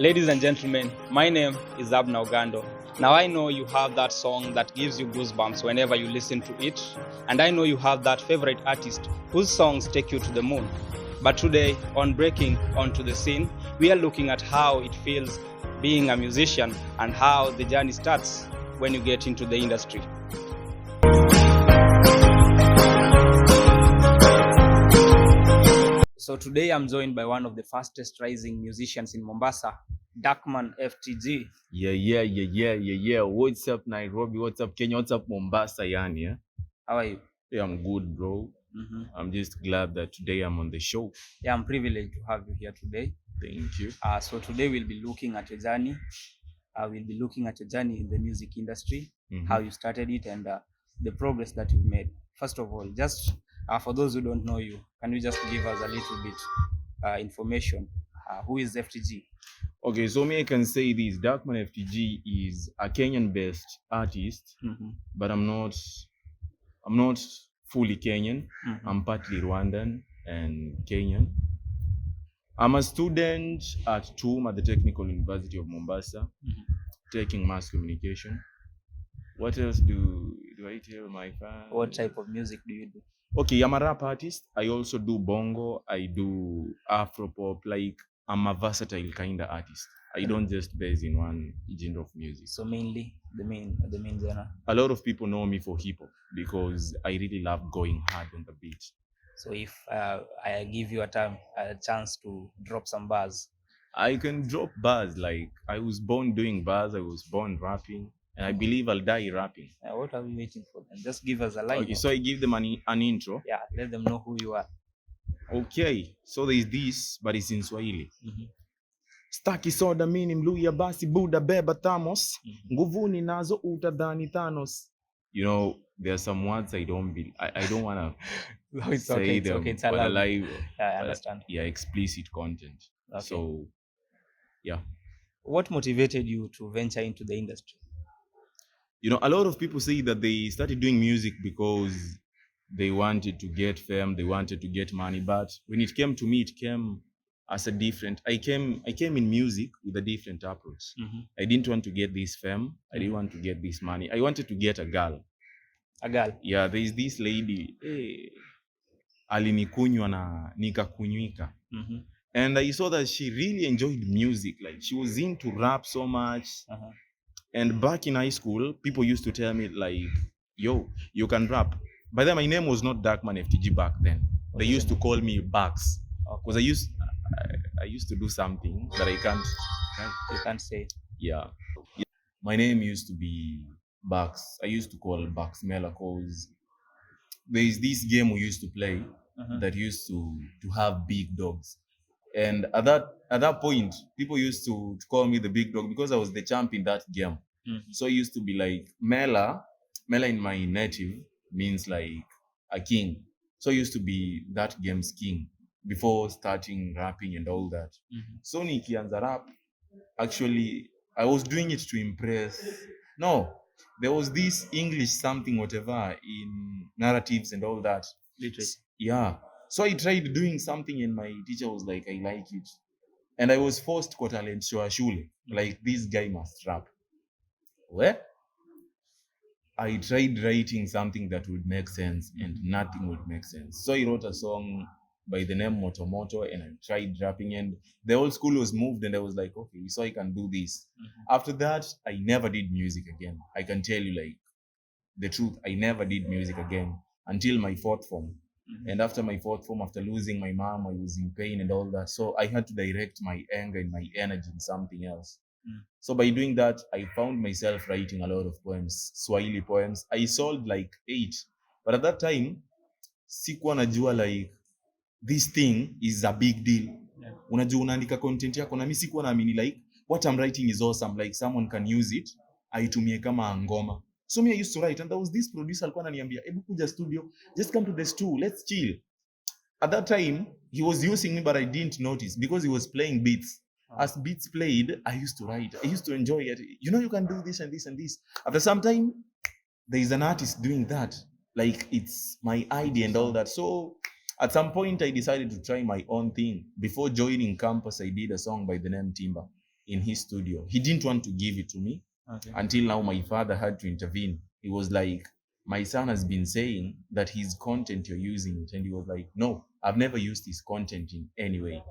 Ladies and gentlemen, my name is Abna Ogando. Now I know you have that song that gives you goosebumps whenever you listen to it, and I know you have that favorite artist whose songs take you to the moon. But today, on Breaking Onto the Scene, we are looking at how it feels being a musician and how the journey starts when you get into the industry. So today I'm joined by one of the fastest rising musicians in Mombasa, Derkman FTG. Yeah. What's up, Nairobi? What's up, Kenya? What's up, Mombasa? Yeah. How are you? Yeah, I'm good, bro. I'm just glad that today I'm on the show. Yeah, I'm privileged to have you here today. Thank you. So today we'll be looking at your journey. We'll be looking at your journey in the music industry, how you started it, and the progress that you've made. First of all, just for those who don't know you, can you just give us a little bit information? Who is FTG? Okay, so me I can say this: Derkman FTG is a Kenyan-based artist, but I'm not fully Kenyan. I'm partly Rwandan and Kenyan. I'm a student at TUM at the Technical University of Mombasa, taking mass communication. What else do I tell my fans? What type of music do you do? Okay, I'm a rap artist. I also do bongo. I do Afropop. Like, I'm a versatile kind of artist. I don't just base in one genre of music. So mainly the main genre. A lot of people know me for hip hop because I really love going hard on the beat. So if I give you a chance to drop some bars, I can drop bars. Like, I was born doing bars. I was born rapping. And I believe I'll die rapping. What are we waiting for then? Just give us a line. Okay, so I give them an intro. Yeah, let them know who you are. Okay, so there's this, but it's in Swahili. Staki soda mini mluya basi buda beba thamos. Nguvuni nazo utadhani Thanos. You know, there are some words I don't want to say them. Okay, it's allowed. Live, I understand. Yeah, explicit content. Okay. So, yeah. What motivated you to venture into the industry? You know, a lot of people say that they started doing music because they wanted to get fame, they wanted to get money. But when it came to me, it came as a different. I came in music with a different approach. I didn't want to get this fame. I didn't want to get this money. I wanted to get a girl. A girl? Yeah, there is this lady. Alinikunywa na nikakunywika. And I saw that she really enjoyed music. Like, she was into rap so much. And back in high school, people used to tell me, like, yo, you can rap. By then, my name was not Derkman FTG back then. They used to call me Bugs. Because I used to do something that I can't. You can't say. Yeah. My name used to be Bugs. I used to call Bugs Mela because there is this game we used to play that used to have big dogs. And at that point, people used to call me the big dog because I was the champ in that game. So it used to be like Mela in my native means like a king. So I used to be that game's king before starting rapping and all that. So nikianza rap, actually, I was doing it to impress. No, there was this English something whatever in narratives and all that. Literature. Yeah. So I tried doing something and my teacher was like, I like it. And I was forced kwa talent show shule. Like, this guy must rap. Well, I tried writing something that would make sense and nothing would make sense. So I wrote a song by the name Moto Moto and I tried rapping and the whole school was moved and I was like, okay, so I can do this. After that, I never did music again. I can tell you, like, the truth, I never did music again until my fourth form. And after my fourth form, after losing my mom, I was in pain and all that. So I had to direct my anger and my energy in something else. So by doing that, I found myself writing a lot of poems, Swahili poems. I sold like 8. But at that time, sikuwa najua like this thing is a big deal. Unajua unaandika content yako na mimi sikuwa naamini like what I'm writing is awesome, like someone can use it, aitumie kama ngoma. So me, I used to write and there was this producer alikuwa ananiambia, "Hebu kuja studio, just come to the stool, let's chill." At that time, he was using me but I didn't notice because he was playing beats. As beats played, I used to write. I used to enjoy it. You know, you can do this and this and this. After some time, there is an artist doing that. Like, it's my idea and all that. So at some point, I decided to try my own thing. Before joining campus, I did a song by the name Timber. in his studio. He didn't want to give it to me. Okay. Until now my father had to intervene. He was like, my son has been saying that his content you're using it, and he was like, no, I've never used his content in any way.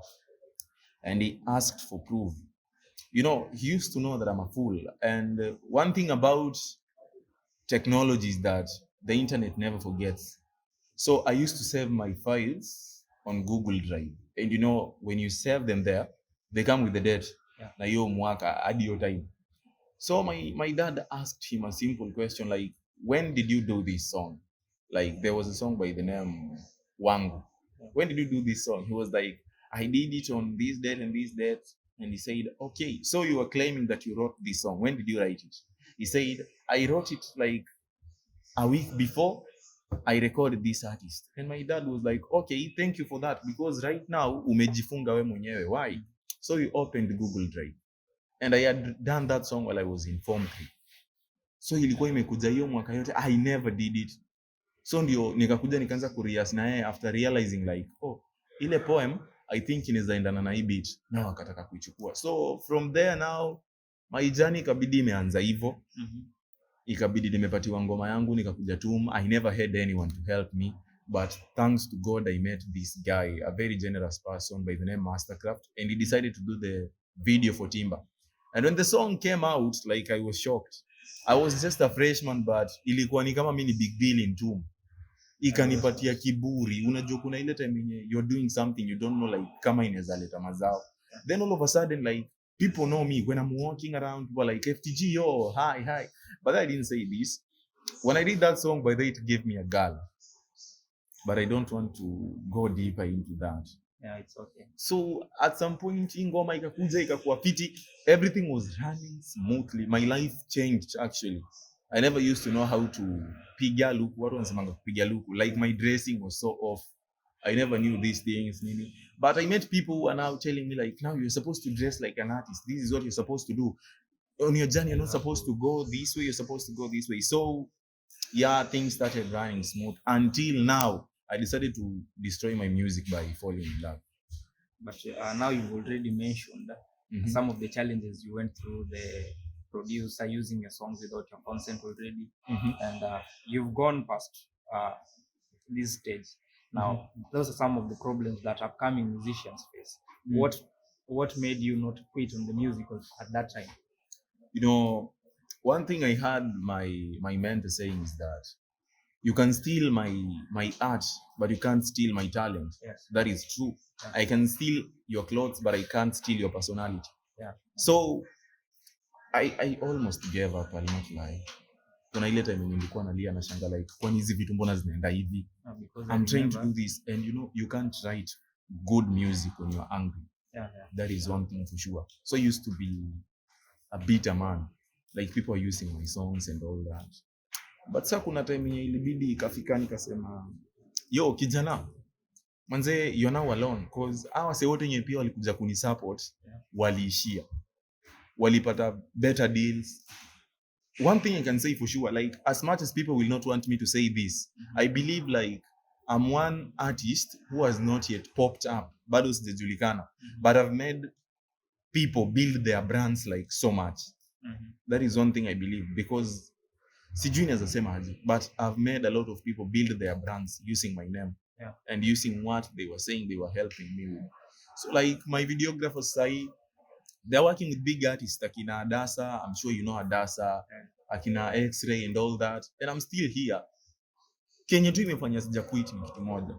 And he asked for proof. He used to know that I'm a fool. And one thing about technology is that the internet never forgets. So I used to save my files on Google Drive. And when you save them there, they come with the date. Na hiyo mwaka hadi hiyo time. So my dad asked him a simple question like, when did you do this song? Like, there was a song by the name Wangu. When did you do this song? He was like, I did it on this date and this date. And he said, okay, so you are claiming that you wrote this song. When did you write it? He said, I wrote it like a week before I recorded this artist. And my dad was like, okay, thank you for that, because right now umejifunga we mwenyewe. Why? So he opened Google Drive. And I had done that song while I was in Form 3. So ilikuwa imekuja hiyo mwaka yote, I never did it. So ndio nikakuja nikaanza kurias na yeye after realizing like, ile poem I think inaweza endana na hii beat. Na akataka kuichukua. So from there now my journey ikabidi imeanza hivyo. Ikabidi nimepatiwa ngoma yangu nikakuja TUM. I never had anyone to help me, but thanks to God I met this guy, a very generous person by the name Mastercraft, and he decided to do the video for Timber. And when the song came out, like, I was shocked. I was just a freshman, but ilikuwa ni kama mimi ni big deal in TUM. Ikanipatia kiburi. Unajua kuna ile time yenye you're doing something you don't know like kama inaweza leta mazao. Then all of a sudden like people know me when I'm walking around, people are like, FTG, yo, hi. But I didn't say this. When I did that song, by the way, it gave me a girl. But I don't want to go deeper into that. Yeah, it's okay. So at some point, ingoma ikakuja ikakuwa fiti. Everything was running smoothly. My life changed actually. I never used to know how to piga luku. Watu wanasemanga kupiga luku. Like my dressing was so off. I never knew these things. But I met people who are now telling me like, now you're supposed to dress like an artist. This is what you're supposed to do. On your journey, you're not supposed to go this way. You're supposed to go this way. So yeah, things started running smooth until now. I decided to destroy my music by falling in love. But now you've already mentioned some of the challenges you went through, the producer using your songs without your consent already, and you've gone past this stage. Now, those are some of the problems that upcoming musicians face. What made you not quit on the music at that time? One thing I had my mentor saying is that you can steal my art, but you can't steal my talent. Yes. That is true. Yeah. I can steal your clothes, but I can't steal your personality. Yeah. So I almost gave up, I'll not lie. Kuna ile time nilikuwa nalia na shanga like, kwani hizi vitu mbona zinaenda hivi? I'm trying to do this, and you can't write good music when you're angry. Yeah. That is one thing for sure. So I used to be a bitter man. Like, people are using my songs and all that. But sasa kuna time yenye ilibidi ikafika nikasema, yo kijana, manze, you're now alone, cause hawa se wote wenye pia walikuja kunisupport, waliishia. Walipata better deals. One thing I can say for sure, like, as much as people will not want me to say this, I believe like I'm one artist who has not yet popped up, bado sijajulikana, but I've made people build their brands like so much. That is one thing I believe, because sijui naweza sema aje, but I've made a lot of people build their brands using my name and using what they were saying they were helping me with. So like my videographers say, they're working with big artists, akina Adasa, I'm sure you know Adasa, akina X-Ray and all that, and I'm still here. Kenya tu imefanya sija quit ni kitu moja.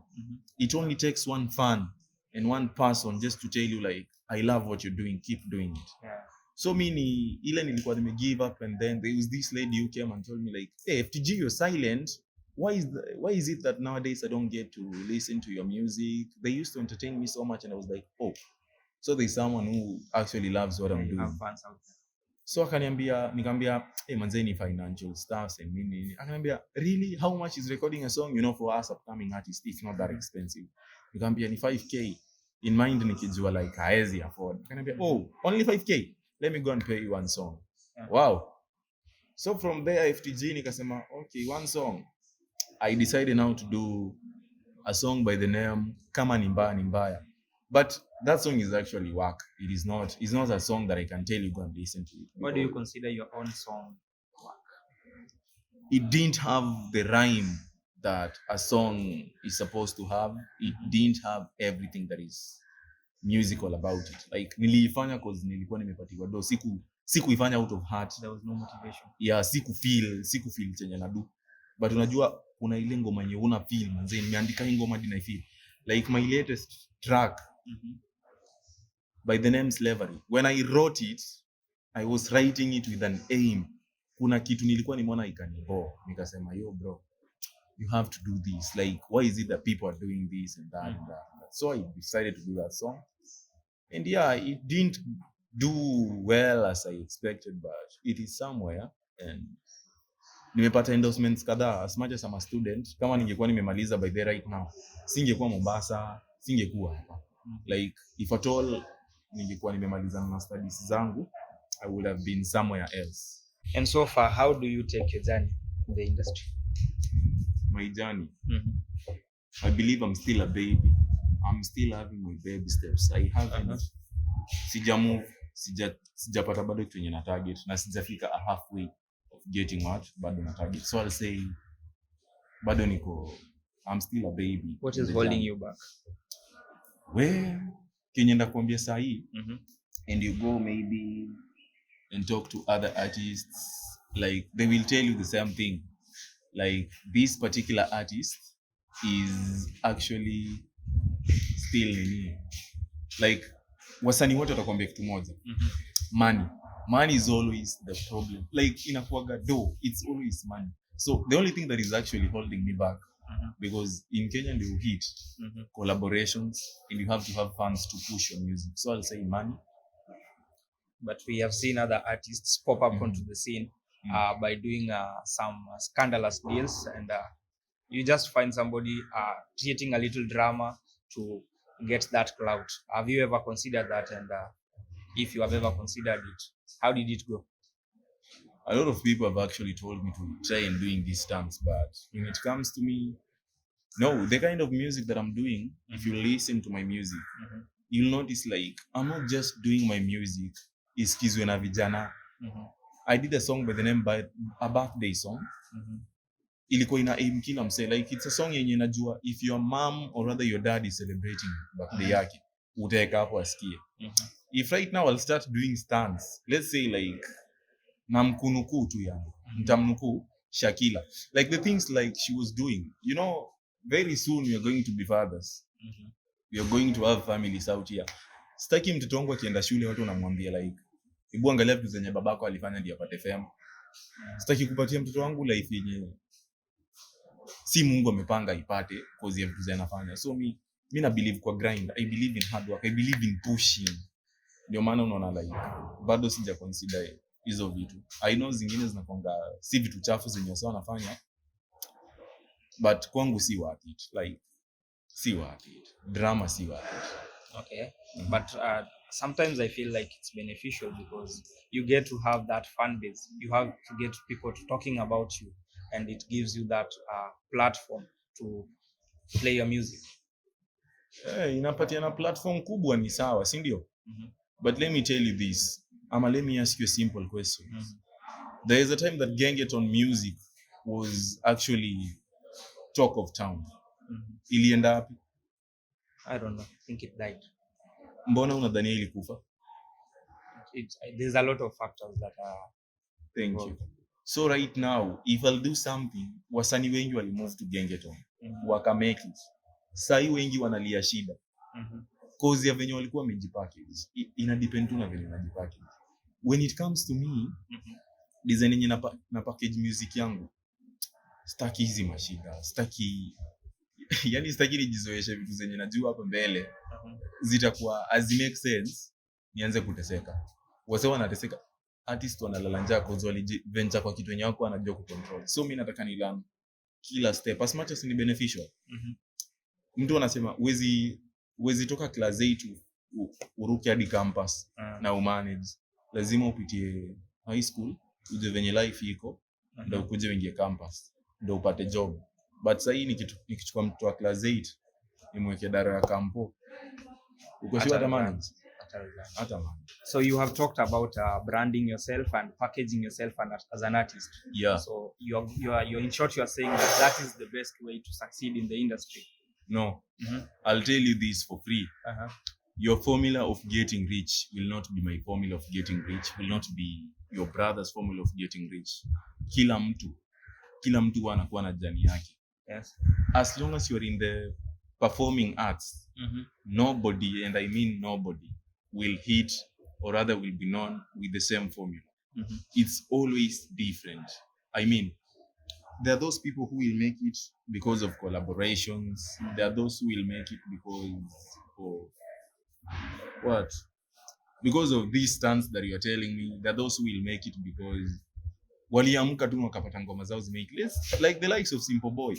It only takes one fan and one person just to tell you like, I love what you're doing, keep doing it. Yeah. So mimi ile nilikuwa nime give up, and then there was this lady who came and told me like, hey FTG, you're silent. Why is it that nowadays I don't get to listen to your music? They used to entertain me so much, and I was like, oh, so there's someone who actually loves what I'm doing. Have fans out there. So nikamwambia, hey manze, ni financial stuff and nini. Akaniambia, really, how much is recording a song, for us upcoming artists, if not that expensive? Nikamwambia ni 5k. In mind nikijua like haezi afford. Akaniambia, oh, only 5k. Let me go and pay you one song. Yeah. Wow. So from there FTG nikasema, okay, one song. I decided now to do a song by the name Kama Ni Mbaya Ni Mbaya. But that song is actually work. It's not a song that I can tell you go and listen to it. What do you consider your own song? It didn't have the rhyme that a song is supposed to have. It didn't have everything that is musical about it. Like niliifanya cause nilikuwa nimepatiwa do, sikuifanya out of heart. There was no motivation. Yeah, sikufeel chenye nadu. But unajua kuna ile ngoma yenye una feel manze, nimeandika hii ngoma hadi na feel. Like my latest track by the name Slavery. When I wrote it, I was writing it with an aim. Kuna kitu nilikuwa nimeona ikanibo, nikasema yo bro, you have to do this. Like why is it that people are doing this and that and that? So I decided to do that song. And yeah, it didn't do well as I expected, but it is somewhere. And nimepata endorsements kadhaa. As much as I'm a student, kama ningekuwa nimemaliza by the right now, singekuwa Mombasa, singekuwa hapa. Like if at all ningekuwa nimemaliza na studies zangu, I would have been somewhere else. And so far, how do you take your journey in the industry? My journey? I believe I'm still a baby. I'm still having my baby steps. I haven't sija move, sijapata bado kitu yenye na target, na sijafika a halfway of getting what bado na target. So I'll say bado I'm still a baby. What is holding you back? Well, kenye ndakwambia saa hii, and you go maybe and talk to other artists, like they will tell you the same thing. Like this particular artist is actually still like wasanii wote watakwambia kitu moja. Money is always the problem. Like inakuaga do, it's always money. So the only thing that is actually holding me back, because in Kenya you hit collaborations and you have to have funds to push your music. So I'll say money. But we have seen other artists pop up onto the scene by doing some scandalous deals, and you just find somebody creating a little drama to get that clout. Have you ever considered that? And if you have ever considered it, how did it go? A lot of people have actually told me to try and doing these stunts, but when it comes to me, no, the kind of music that I'm doing, if you listen to my music, you'll notice like I'm not just doing my music isikizwe na vijana. I did a song by the name by a birthday song. Ilikuwa ina aim kila mse, like it's a song yenye najua if your mom or rather your dad is celebrating birthday yake, utaweka hapo asikie. If right now I'll start doing stunts, let's say like namkunuku tu yangu, mtamnuku Shakila, like the things like she was doing, you know, very soon we are going to be fathers. We are going to have families out here. Sitaki mtoto wangu akienda shule watu wanamwambia like hebu angalia vitu zenye babako alifanya ndio apate fame. Sitaki kupatia mtoto wangu life yenye si Mungu amepanga ipate cause ya vitu zinafanya. So mimi na believe kwa grind. I believe in hard work. I believe in pushing. Ndio maana unaona like bado sija consider hizo vitu. I know zingine zinakonga si vitu chafu zenye wao wanafanya. But kwangu si worth it. Like si worth it. Drama si worth it. Okay. But sometimes I feel like it's beneficial because you get to have that fan base. You have to get people talking about you, and it gives you that platform to play your music. Inapatiana platform kubwa ni sawa, si ndio? But let me tell you this. Let me ask you a simple question. There is a time that Gengeton music was actually talk of town. Ilienda wapi? I don't know. I think it died. Mbona unadhania ilikufa? There's a lot of factors that are... Thank you. So right now, if I'll do something, wasanii wengi wali move to Gengeton. Waka make it. Sai wengi wanalia shida. Cause ya venye walikuwa wamejipackage. Ina depend tu na venye unajipackage. When it comes to me, design yenye na package music yangu, sitaki hizi mashida. Sitaki nijizoeshe vitu zenye najua hapa mbele zitakuwa as make sense nianze kuteseka. Wase wanateseka, artist wanalala njaa cause waliventure kwa kitu yenye wako anajua kucontrol. So mimi nataka ni learn kila step as much as ni beneficial. Mtu anasema uwezi toka class 8 uruke hadi campus na umanage. Lazima upitie high school uje venye life iko ndio ukuje uingie campus ndio upate job. But sasa hii nikichukua mtu wa class 8 nimweke dara ya kampo, Uko sure hata manage? Atawezana. Hata manage. So you have talked about branding yourself and packaging yourself as an artist. Yeah. So you're in short, you're saying that is the best way to succeed in the industry. No. Mm-hmm. I'll tell you this for free. Uh-huh. Your formula of getting rich will not be my formula of getting rich, will not be your brother's formula of getting rich. Kila mtu anakuwa na jani yake. Yes. As long as you're in the performing arts, Mm-hmm. nobody, and I mean nobody, will hit or rather will be known with the same formula. Mm-hmm. It's always different. I mean, there are those people who will make it because of collaborations. Mm-hmm. There are those who will make it because of what? Because of these stunts that you are telling me. There are those who will make it because waliamka tu wakapata ngoma zao zimake. Like the likes of Simple Boy.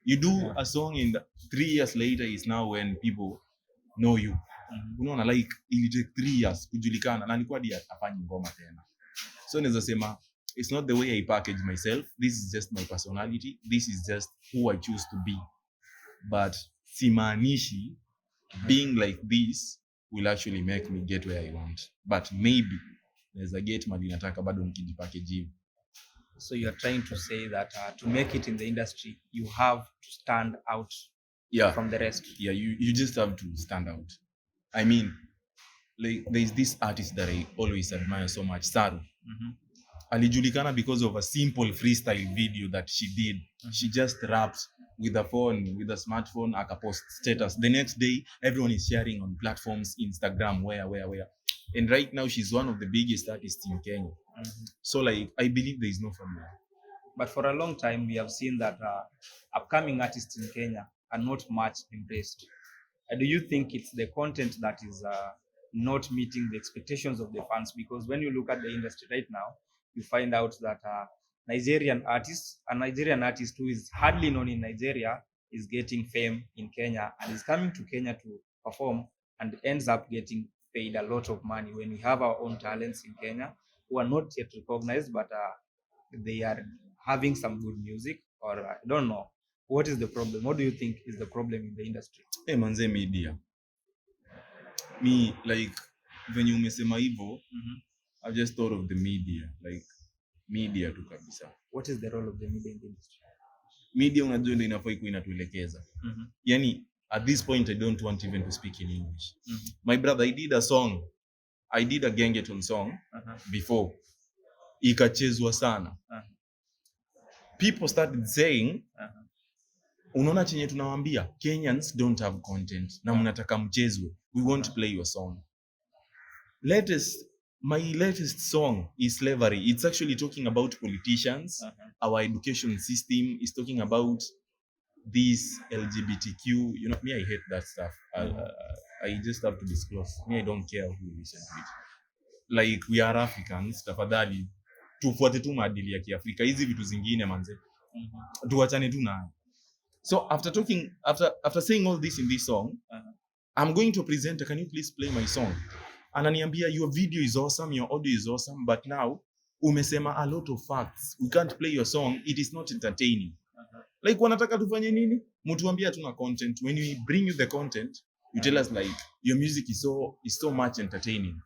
You do a song and 3 years later is now when people know you. Mm-hmm. Unaona, like it take 3 years kujulikana na nilikuwa hadi afanye ngoma tena. So naweza sema it's not the way I package myself. This is just my personality. This is just who I choose to be. But simaanishi being like this will actually make me get where I want. But maybe naweza get mali nataka bado nikijipackage hivi. So you're trying to say that to make it in the industry, you have to stand out from the rest. Yeah, you just have to stand out. I mean, like there's this artist that I always admire so much, Saru. Mm-hmm. Alijulikana because of a simple freestyle video that she did. Mm-hmm. She just rapped with a phone, with a smartphone, akapost status. The next day, everyone is sharing on platforms, Instagram, where. And right now, she's one of the biggest artists in Kenya. Mm-hmm. So, like, I believe there is no formula. But for a long time, we have seen that upcoming artists in Kenya are not much embraced. Do you think it's the content that is not meeting the expectations of the fans? Because when you look at the industry right now, you find out that a Nigerian artist who is hardly known in Nigeria is getting fame in Kenya and is coming to Kenya to perform and ends up getting paid a lot of money when we have our own talents in Kenya who are not yet recognized, but they are having some good music, or I don't know. What is the problem? What do you think is the problem in the industry? Hey, manze, media. Me, like, when you umesema hivyo, I've just thought of the media. Like, media tu kabisa. What is the role of the media in the industry? Media unajua ndio inafaa ikuwe inatuelekeza. Yani, at this point, I don't want even to speak in English. My brother, I did a gengeton song before. Ikachezwa sana. People started saying, unaona chenye tunawaambia, Kenyans don't have content. Na mnataka mchezwe. We won't play your song. My latest song is Slavery. It's actually talking about politicians. Our education system is talking about this LGBTQ. You know, me, I hate that stuff. I just have to disclose. Me, I don't care who listens to it. Like, we are Africans. Tafadhali, tufuate tu maadili ya Kiafrika. Hizi vitu zingine manze. Tuachane tu nayo. So after saying all this in this song, I'm going to present. Can you please play my song? Ananiambia, your video is awesome, your audio is awesome, but now umesema a lot of facts. We can't play your song. It is not entertaining. Like, wanataka tufanye nini? Mtuambia tuna content. When we bring you the content, you tell us like your music is so much entertaining.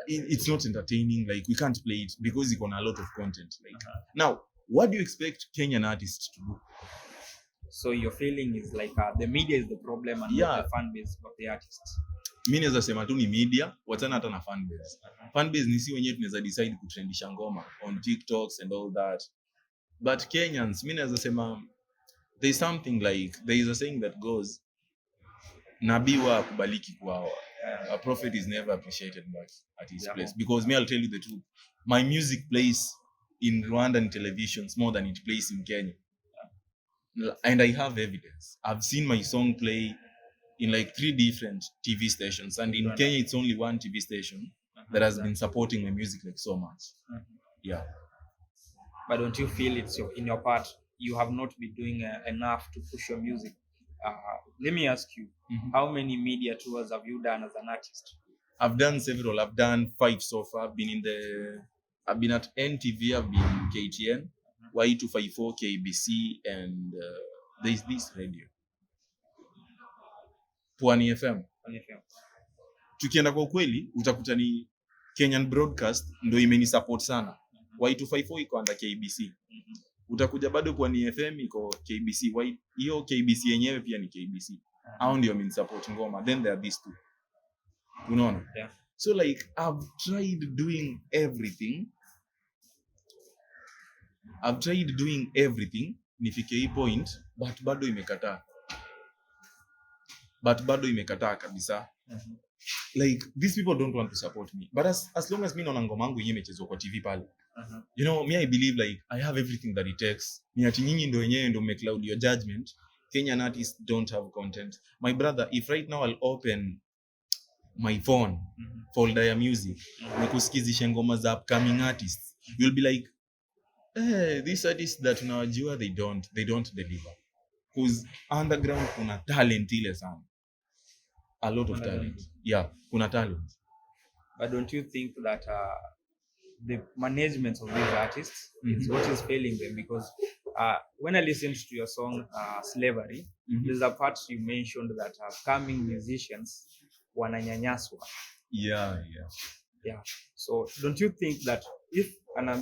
It's not entertaining. Like, we can't play it because it's on a lot of content. Like, now, what do you expect Kenyan artists to do? So your feeling is like the media is the problem and not the fan base of the artists. Mimi naweza sema tu ni media, watana hata na fan base. Fan base ni si wenyewe tunaweza decide kutrendisha ngoma on TikToks and all that. But Kenyans, mimi naweza sema there's something like, there is a saying that goes, nabii wa kubaliki kwao. A prophet is never appreciated back at his place. Because me, I'll tell you the truth. My music plays in Rwandan televisions more than it plays in Kenya. And I have evidence. I've seen my song play in like 3 different TV stations. And in Kenya, it's only one TV station that has been supporting my music like so much. Yeah. But don't you feel it's in your part, you have not been doing enough to push your music? Let me ask you, how many media tours have you done as an artist? I've done several. I've done 5 so far. I've been at NTV, I've been KTN, Y254, KBC, and there's this radio. Pwani FM. tukienda kwa ukweli utakuta ni Kenyan broadcast ndio imeni support sana. Y254 iko under KBC. Utakuja bado kwa ni FM iko KBC. Hiyo KBC yenyewe pia ni KBC. Hao ndio imeni support ngoma. Then there are these two. Unaona? Yeah. So like I've tried doing everything nifike hii point but bado imekataa kabisa. Like these people don't want to support me, but as long as me naona ngoma yangu yenyewe imechezwa kwa TV pale, you know, me I believe like I have everything that it takes. Ni ati nyinyi ndio wenyewe ndio mmecloud your judgment. Kenyan artists don't have content. My brother, if right now I'll open my phone folder ya music nikusikizishe ngoma za upcoming artists, you'll be like, these artists that unawajua they don't deliver. Because underground kuna talent ile sana, a lot of talent. Yeah, kuna talent. But don't you think that the management of these artists is what is failing them? Because when I listened to your song Slavery, there's a part you mentioned that upcoming musicians wananyanyaswa. Yeah. So don't you think that if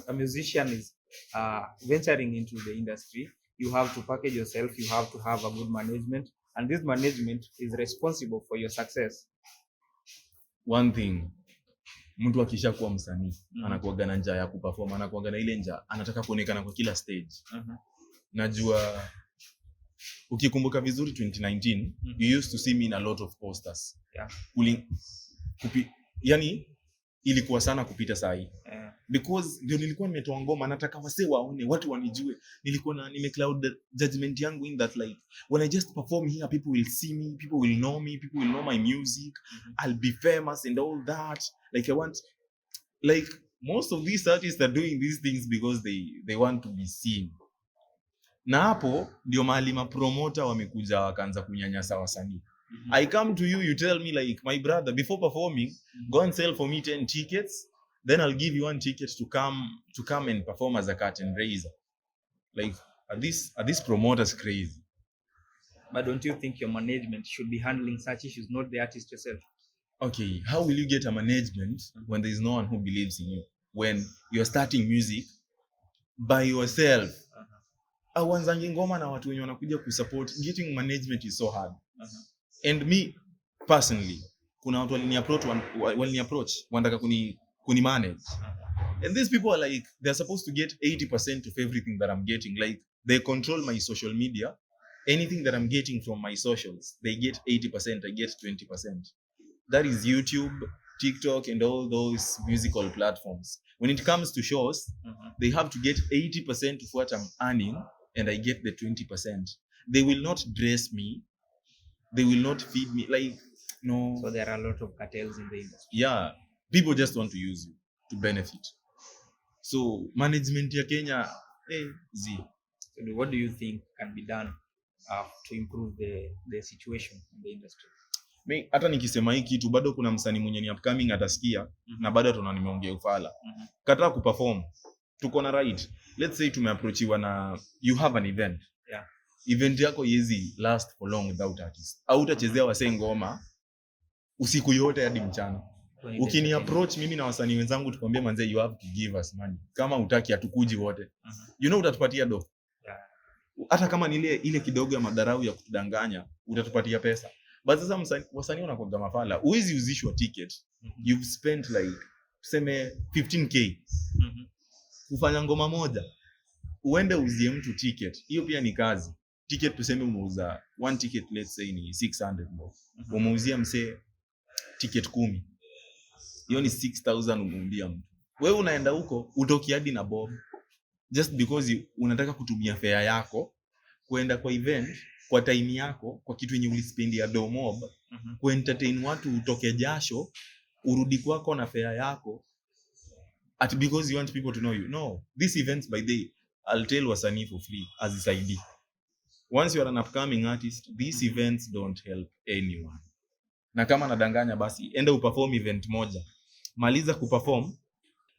a musician is venturing into the industry, you have to package yourself, you have to have a good management, and this management is responsible for your success? One thing, mtu akisha kuwa msanii anakuwa na njaa ya kuperform, anakuwa na ile njaa, anataka kuonekana kwa kila stage. Najua ukikumbuka vizuri 2019, you used to see me in a lot of posters. Yani ilikuwa sana kupita saa hii. Because ndio nilikuwa nimetoa ngoma, nataka wasee waone, watu wanijue. Nilikuwa nimecloud the judgment yangu in that like when I just perform here, people will see me, people will know me, people will know my music, I'll be famous and all that. Like I want, like most of these artists are doing these things because they want to be seen. Na hapo ndio mahali ma promoter wamekuja wakaanza kunyanyasa wasanii. I come to you, you tell me like, my brother, before performing, go and sell for me 10 tickets, then I'll give you 1 ticket to come and perform as a curtain raiser. Like, are these promoters crazy? But don't you think your management should be handling such issues, not the artist yourself? Okay, how will you get a management when there is no one who believes in you? When you're starting music by yourself, awanzangi ngoma na watu wenye wanakuja kusupport, getting management is so hard. And me personally, kuna watu walini approach wanataka kuni manage. And these people are like, they're supposed to get 80% of everything that I'm getting. Like, they control my social media. Anything that I'm getting from my socials, they get 80%, I get 20%. That is YouTube, TikTok, and all those musical platforms. When it comes to shows, they have to get 80% of what I'm earning, and I get the 20%. They will not dress me. They will not feed me. Like, no. So there are a lot of cartels in the industry. Yeah. People just want to use you to benefit. So management ya Kenya, Z. So what do you think can be done to improve the situation in the industry? Hata nikisema hii kitu bado kuna msanii mwenye ni upcoming atasikia na bado tuna nimeongea ufala. Kataa kuperform. Tuko na right. Let's say tumeapproachiwa na you have an event. Yeah. Event yako yezi last for long without artist. Au utachezea wasee ngoma usiku yote hadi mchana. Ukini approach mimi na wasanii wenzangu tukwambie manze, you have to give us money. Kama utaki hatukuji wote. You know utatupatia do. Yeah. Hata kama ni ile kidogo ya madharau ya kutudanganya, utatupatia pesa. But sasa wasanii wanakuwa mafala. Huwezi uzishwa ticket. You've spent like tuseme 15k. Kufanya ngoma moja. Uende uzie mtu ticket. Hiyo pia ni kazi. Ticket tuseme umeuza 1 ticket, let's say ni 600 bob. Umeuzia msee ticket 10. Hiyo ni 6000 umuundia mtu. Wewe unaenda huko utoki hadi na bob just because unataka kutumia fare yako kwenda kwa event kwa time yako, kwa kitu yenye ulispendia do mob, kuentertain watu, utoke jasho, urudi kwako na fare yako at because you want people to know you. No, these events by day I'll tell wasanii for free as is ID. Once you are an upcoming artist, these events don't help anyone. Na kama nadanganya basi enda uperform event moja, maliza kuperform.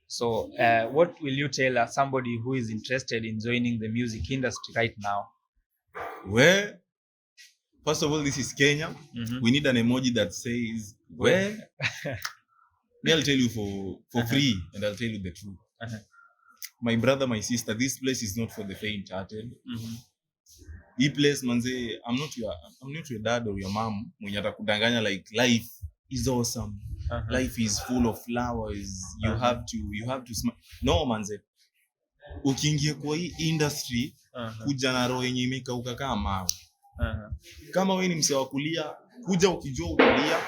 So what will you tell somebody who is interested in joining the music industry right now? Well, first of all, this is Kenya. We need an emoji that says Well, me, I'll tell you for free, and I'll tell you the truth. My brother, my sister, this place is not for the faint-hearted. Hii place manze, I'm not your dad or your mom mwenye atakudanganya like life is awesome. Life is full of flowers. You have to smile. No manze. Ukiingia kwa hii industry, kuja na roho yenye imekauka kama mawe. Kama wewe ni msee wa kulia, kuja ukijua ukulia,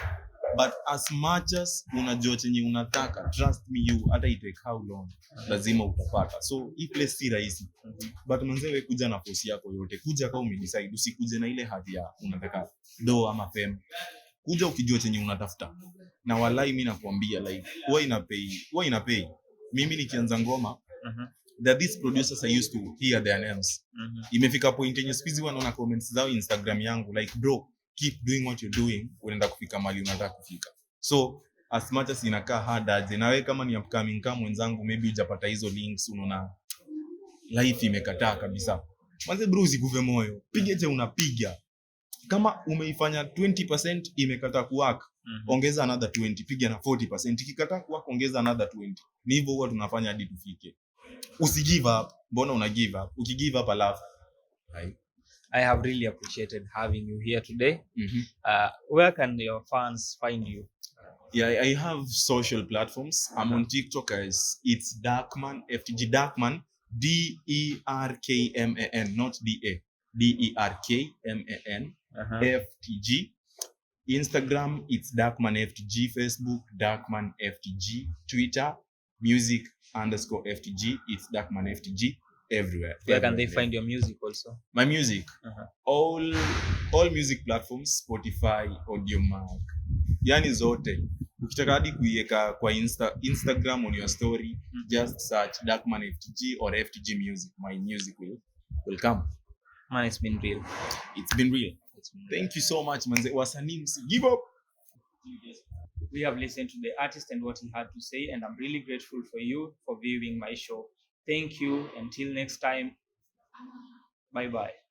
but as much as unajua chenye unataka, trust me, you hata it take how long, lazima utapata. So hii place si rahisi. But manze, wewe kuja na force yako yote. Kuja kama umedecide, usikuje na ile hadi ya unataka do ama fame. Kuja ukijua chenye unatafuta. Na wallahi mimi nakwambia like huwa inapay. Mimi nikianza ngoma, that these producers I used to hear their names. Imefika point yenye squeeze wanaona comments zao Instagram yangu like, bro, keep doing what you're doing, unaenda kufika mahali unataka kufika. So as much as inakaa hard aje, na wewe kama ni upcoming kama mwenzangu, maybe hujapata hizo links, unaona life imekataa kabisa. Manze bro, usikufe moyo. Piga je unapiga. Kama umeifanya 20% imekataa kuwork, ongeza another 20, piga na 40%. Ikikataa kuwork, ongeza another 20. Ni hivyo huwa tunafanya hadi tufike. Usigive up. Mbona una give up? Ukigive up alafu. I have really appreciated having you here today. Where can your fans find you? Yeah, I have social platforms. I'm on TikTok as it's Derkman FTG. Derkman, Derkman, not DA. Derkman FTG. Instagram, it's Derkman FTG. Facebook, Derkman FTG. Twitter, music_FTG. It's Derkman FTG. Everywhere. Where can they find your music also? My music, all music platforms, Spotify, Audiomack, yani zote. Ukitaka hadi kuiweka kwa Instagram on your story, just search Derkman FTG or FTG Music. My music will come. Man, it's been real. It's been real. Thank you so much, manze. Wasanii, give up. We have listened to the artist and what he had to say, and I'm really grateful for you for viewing my show. Thank you. Until next time. Bye-bye.